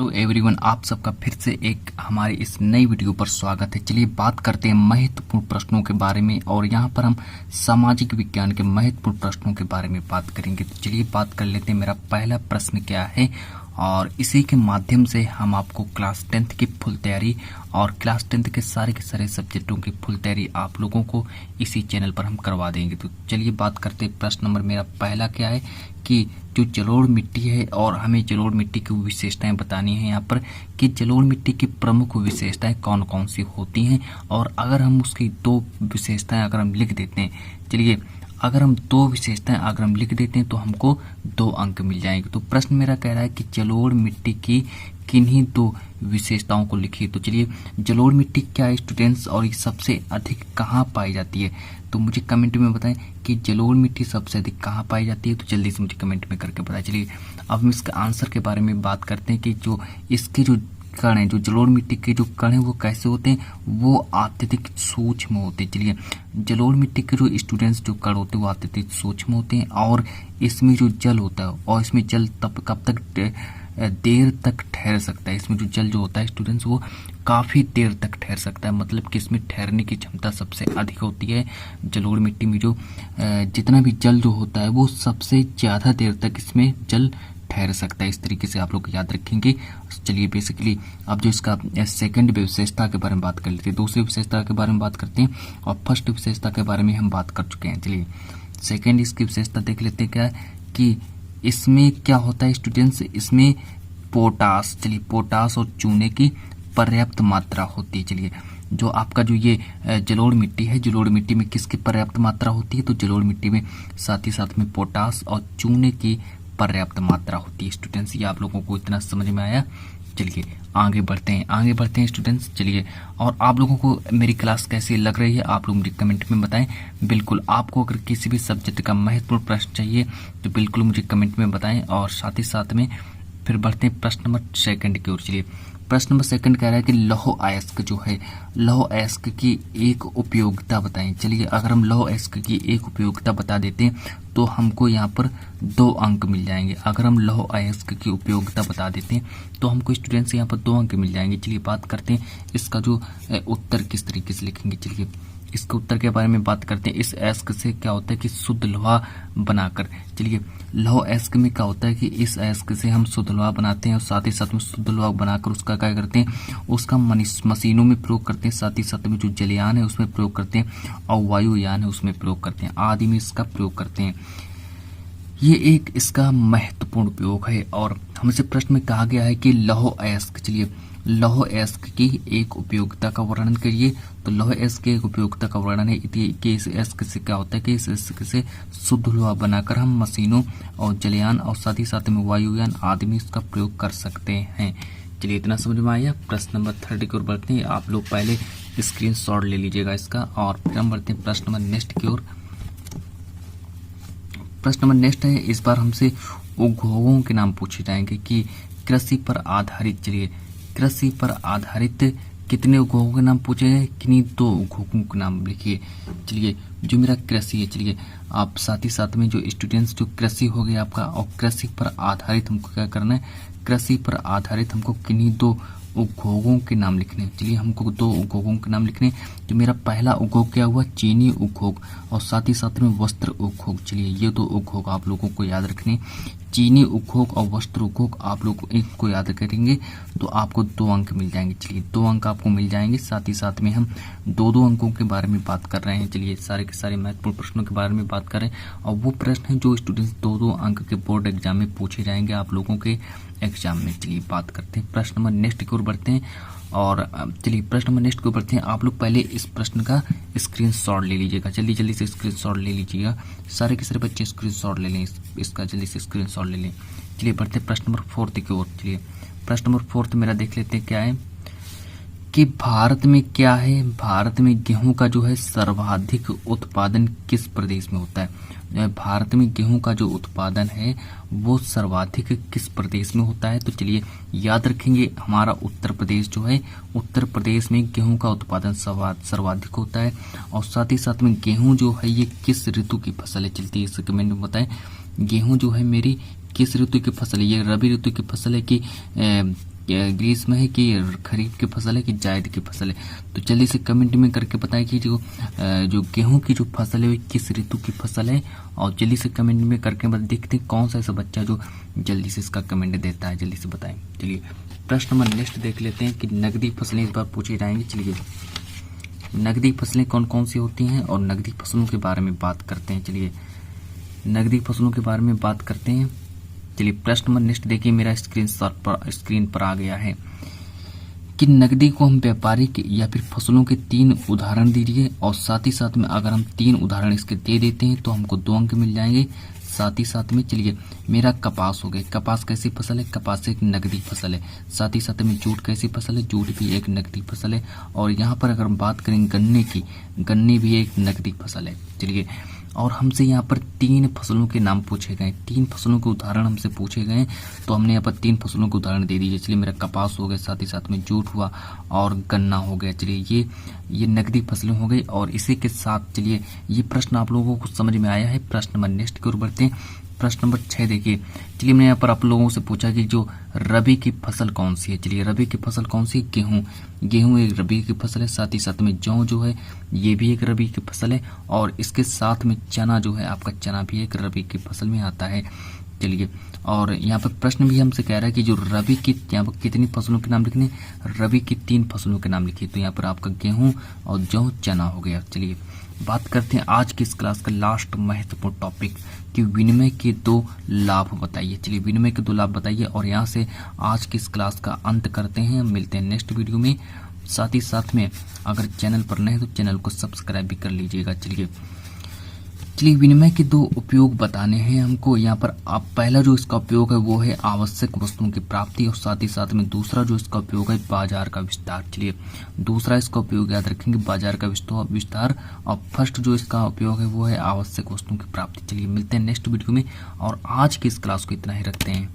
Hello everyone, आप सबका फिर से एक हमारी इस नई वीडियो पर स्वागत है। चलिए बात करते हैं महत्वपूर्ण प्रश्नों के बारे में और यहाँ पर हम सामाजिक विज्ञान के महत्वपूर्ण प्रश्नों के बारे में बात करेंगे। तो चलिए बात कर लेते हैं मेरा पहला प्रश्न क्या है, और इसी के माध्यम से हम आपको क्लास 10th की फुल तैयारी और क्लास 10th के सारे सब्जेक्टों की फुल तैयारी आप लोगों को इसी चैनल पर हम करवा देंगे। तो चलिए बात करते हैं। प्रश्न नंबर मेरा पहला क्या है कि जो जलोढ़ मिट्टी है और हमें जलोढ़ मिट्टी की विशेषताएं बतानी है यहाँ पर कि जलोढ़ मिट्टी की प्रमुख विशेषताएं कौन कौन सी होती हैं, और अगर हम उसकी दो विशेषताएं अगर हम लिख देते हैं, चलिए अगर हम दो विशेषताएं अगर हम लिख देते हैं तो हमको 2 अंक मिल जाएंगे। तो प्रश्न मेरा कह रहा है कि जलोढ़ मिट्टी की किन्हीं 2 विशेषताओं को लिखिए। तो चलिए जलोढ़ मिट्टी क्या है स्टूडेंट्स, और ये सबसे अधिक कहाँ पाई जाती है, तो मुझे कमेंट में बताएं कि जलोढ़ मिट्टी सबसे अधिक कहाँ पाई जाती है। तो जल्दी से मुझे कमेंट में करके बताएं। चलिए अब हम इसका आंसर के बारे में बात करते हैं कि जो इसके जो कण है, जो जलोढ़ मिट्टी के जो कण है वो कैसे होते हैं, वो अत्यधिक सूक्ष्म होते हैं। चलिए जलोढ़ मिट्टी के जो स्टूडेंट्स जो कण होते हैं वो अत्यधिक सूक्ष्म होते हैं, और इसमें जो जल होता है, और इसमें जल तब कब तक देर तक ठहर सकता है। इसमें जो जल जो होता है स्टूडेंट्स वो काफ़ी देर तक ठहर सकता है, मतलब कि इसमें ठहरने की क्षमता सबसे अधिक होती है। जलोढ़ मिट्टी में जो जितना भी जल जो होता है वो सबसे ज़्यादा देर तक इसमें जल ठहर सकता है। इस तरीके से आप लोग याद रखेंगे। चलिए बेसिकली अब जो इसका सेकंड विशेषता के बारे में बात कर लेते हैं, दूसरी विशेषता के बारे में बात करते हैं, और फर्स्ट विशेषता के बारे में हम बात कर चुके हैं। चलिए सेकंड इसकी विशेषता देख लेते हैं क्या है कि इसमें क्या होता है स्टूडेंट्स, इसमें पोटास, चलिए पोटास और चूने की पर्याप्त मात्रा होती है। चलिए जो आपका जो ये जलोढ़ मिट्टी है, जलोढ़ मिट्टी में किसकी पर्याप्त मात्रा होती है, तो जलोढ़ मिट्टी में साथ ही साथ में पोटास और चूने की पर्याप्त मात्रा होती है। स्टूडेंट्स ये आप लोगों को इतना समझ में आया। चलिए आगे बढ़ते हैं स्टूडेंट्स। चलिए और आप लोगों को मेरी क्लास कैसी लग रही है आप लोग मुझे कमेंट में बताएं। बिल्कुल आपको अगर किसी भी सब्जेक्ट का महत्वपूर्ण प्रश्न चाहिए तो बिल्कुल मुझे कमेंट में बताएं, और साथ ही साथ में फिर बढ़ते हैं प्रश्न नंबर 2 की ओर। चलिए प्रश्न नंबर 2 कह रहा है कि लौह अयस्क जो है, लौह अयस्क की एक उपयोगिता बताएं। चलिए अगर हम लौह अयस्क की एक उपयोगिता बता देते हैं तो हमको यहाँ पर 2 अंक मिल जाएंगे। अगर हम लौह अयस्क की उपयोगिता बता देते हैं तो हमको स्टूडेंट्स यहाँ पर 2 अंक मिल जाएंगे। चलिए बात करते हैं इसका जो उत्तर किस तरीके से लिखेंगे। चलिए इसके उत्तर के बारे में बात करते हैं। इस अयस्क से क्या होता है कि शुद्ध लोहा बनाकर, चलिए लौह अयस्क में क्या होता है कि इस अयस्क से हम शुद्ध लोहा बनाते हैं, और साथ ही साथ में शुद्ध लोहा बनाकर उसका क्या करते हैं, उसका मशीनों में प्रयोग करते हैं, साथ ही साथ में जो जलयान है उसमें प्रयोग करते हैं, और वायुयान है उसमें प्रयोग करते हैं, आदि में इसका प्रयोग करते हैं। ये एक इसका महत्वपूर्ण उपयोग है। और हमसे प्रश्न में कहा गया है कि लौह अयस्क, चलिए लौह अयस्क की एक उपयोगिता का वर्णन करिए। तो लौह अयस्क की एक उपयोगिता का वर्णन है कि इस अयस्क से क्या होता है कि इस अयस्क से शुद्ध लोहा बनाकर हम मशीनों और जलयान और साथ ही साथ में वायुयान आदि में इसका प्रयोग कर सकते हैं। चलिए इतना समझ में आया। प्रश्न नंबर 3 की ओर बढ़ते हैं। आप लोग पहले स्क्रीनशॉट ले लीजिएगा इसका, और फिर हम बढ़ते हैं प्रश्न नंबर नेक्स्ट की ओर। प्रश्न नंबर नेक्स्ट है, इस बार हमसे उद्योगों के नाम पूछे जाएंगे कि कृषि पर आधारित, चलिए कृषि पर आधारित कितने उद्योगों के नाम पूछे गए, किन्हीं 2 उद्योगों के नाम लिखिए। चलिए जो मेरा कृषि है, चलिए आप साथ ही साथ में जो स्टूडेंट्स जो कृषि हो गया आपका, और कृषि पर आधारित हमको क्या करना है, कृषि पर आधारित हमको किन्हीं 2 उद्योगों के नाम लिखने हैं। चलिए हमको 2 उद्योगों के नाम लिखने हैं। तो मेरा पहला उद्योग क्या हुआ, चीनी उद्योग, और साथ ही साथ में वस्त्र उद्योग। चलिए ये 2 उद्योग आप लोगों को याद रखने, चीनी उद्योग और वस्त्र उद्योग आप लोग इनको याद करेंगे तो आपको 2 अंक मिल जाएंगे। चलिए 2 अंक आपको मिल जाएंगे। साथ ही साथ में हम 2-2 अंकों के बारे में बात कर रहे हैं। चलिए सारे के सारे महत्वपूर्ण प्रश्नों के बारे में बात कर रहे हैं, और वो प्रश्न हैं जो स्टूडेंट्स 2-2 अंक के बोर्ड एग्जाम में पूछे जाएंगे आप लोगों के एग्जाम में। चलिए बात करते हैं प्रश्न नंबर नेक्स्ट की ओर बढ़ते हैं, और चलिए प्रश्न नंबर नेक्स्ट की ओर बढ़ते हैं। आप लोग पहले इस प्रश्न का स्क्रीनशॉट ले लीजिएगा, जल्दी से स्क्रीनशॉट ले लीजिएगा। सारे के सारे बच्चे स्क्रीनशॉट ले लें, इसका जल्दी से स्क्रीनशॉट ले लें। चलिए बढ़ते हैं प्रश्न नंबर 4 की ओर। चलिए प्रश्न नंबर 4 मेरा देख लेते हैं क्या है कि भारत में क्या है, भारत में गेहूं का जो है सर्वाधिक उत्पादन किस प्रदेश में होता है। भारत में गेहूं का जो उत्पादन है वो सर्वाधिक किस प्रदेश में होता है। तो चलिए याद रखेंगे हमारा उत्तर प्रदेश जो है, उत्तर प्रदेश में गेहूं का उत्पादन सर्वाधिक होता है। और साथ ही साथ में गेहूं जो है ये किस ऋतु की फसल है, चलती है इस कमेंट में बताएं। गेहूं जो है मेरी किस ऋतु की फसल है, ये रबी ऋतु की फसल है कि ग्रीष्म है कि खरीफ की फसल है कि जायद की फसल है। तो जल्दी से कमेंट में करके बताएं कि जो गेहूं की जो फसल है वो किस ऋतु की फसल है, और जल्दी से कमेंट में करके देखते हैं कौन सा ऐसा बच्चा जो जल्दी से इसका कमेंट देता है। जल्दी से बताएं। चलिए प्रश्न नंबर नेक्स्ट देख लेते हैं कि नकदी फसलें इस बार पूछी जाएंगी। चलिए नकदी फसलें कौन कौन सी होती हैं और नकदी फसलों के बारे में बात करते हैं। चलिए नकदी फसलों के बारे में बात करते हैं। चलिए प्रश्न नंबर नेक्स्ट देखिए, मेरा स्क्रीन पर आ गया है कि नकदी को हम व्यापारिक या फिर फसलों के 3 उदाहरण दीजिए, और साथ ही साथ में अगर हम 3 उदाहरण इसके दे देते हैं तो हमको 2 अंक मिल जाएंगे। साथ ही साथ में चलिए मेरा कपास हो गया, कपास कैसी फसल है, कपास एक नकदी फसल है। साथ ही साथ में जूट कैसी फसल है, जूट भी एक नकदी फसल है। और यहाँ पर अगर हम बात करें गन्ने की, गन्ने भी एक नकदी फसल है। चलिए और हमसे यहाँ पर 3 फसलों के नाम पूछे गए, 3 फसलों के उदाहरण हमसे पूछे गए, तो हमने यहाँ पर 3 फसलों के उदाहरण दे दीजिए। चलिए मेरा कपास हो गया, साथ ही साथ में जूट हुआ और गन्ना हो गया। चलिए ये नकदी फसलें हो गई। और इसी के साथ चलिए ये प्रश्न आप लोगों को समझ में आया है। प्रश्न नंबर नेक्स्ट की ओर बढ़ते हैं। प्रश्न नंबर 6 देखिए। चलिए मैंने यहाँ पर आप लोगों से पूछा कि जो रबी की फसल कौन सी है। चलिए रबी की फसल कौन सी है, गेहूं। गेहूं एक रबी की फसल है। साथ ही साथ में जौ जो है ये भी एक रबी की फसल है, और इसके साथ में चना जो है आपका, चना भी एक रबी की फसल में आता है। चलिए और यहाँ पर प्रश्न भी हमसे कह रहा है कि जो रबी की, यहाँ पर कितनी फसलों के नाम लिखने, रबी की 3 फसलों के नाम लिखिए। तो यहाँ पर आपका गेहूं और जौ चना हो गया। चलिए बात करते हैं आज की इस क्लास का लास्ट महत्वपूर्ण टॉपिक कि विनिमय के 2 लाभ बताइए। चलिए विनिमय के 2 लाभ बताइए, और यहाँ से आज की इस क्लास का अंत करते हैं। मिलते हैं नेक्स्ट वीडियो में। साथ ही साथ में अगर चैनल पर नए हैं तो चैनल को सब्सक्राइब भी कर लीजिएगा। चलिए विनिमय के 2 उपयोग बताने हैं हमको। यहाँ पर आप पहला जो इसका उपयोग है वो है आवश्यक वस्तुओं की प्राप्ति, और साथ ही साथ में दूसरा जो इसका उपयोग है बाजार का विस्तार। चलिए दूसरा इसका उपयोग याद रखेंगे, बाजार का विस्तार, और फर्स्ट जो इसका उपयोग है वो है आवश्यक वस्तुओं की प्राप्ति। चलिए मिलते हैं नेक्स्ट वीडियो में, और आज की इस क्लास को इतना ही रखते हैं।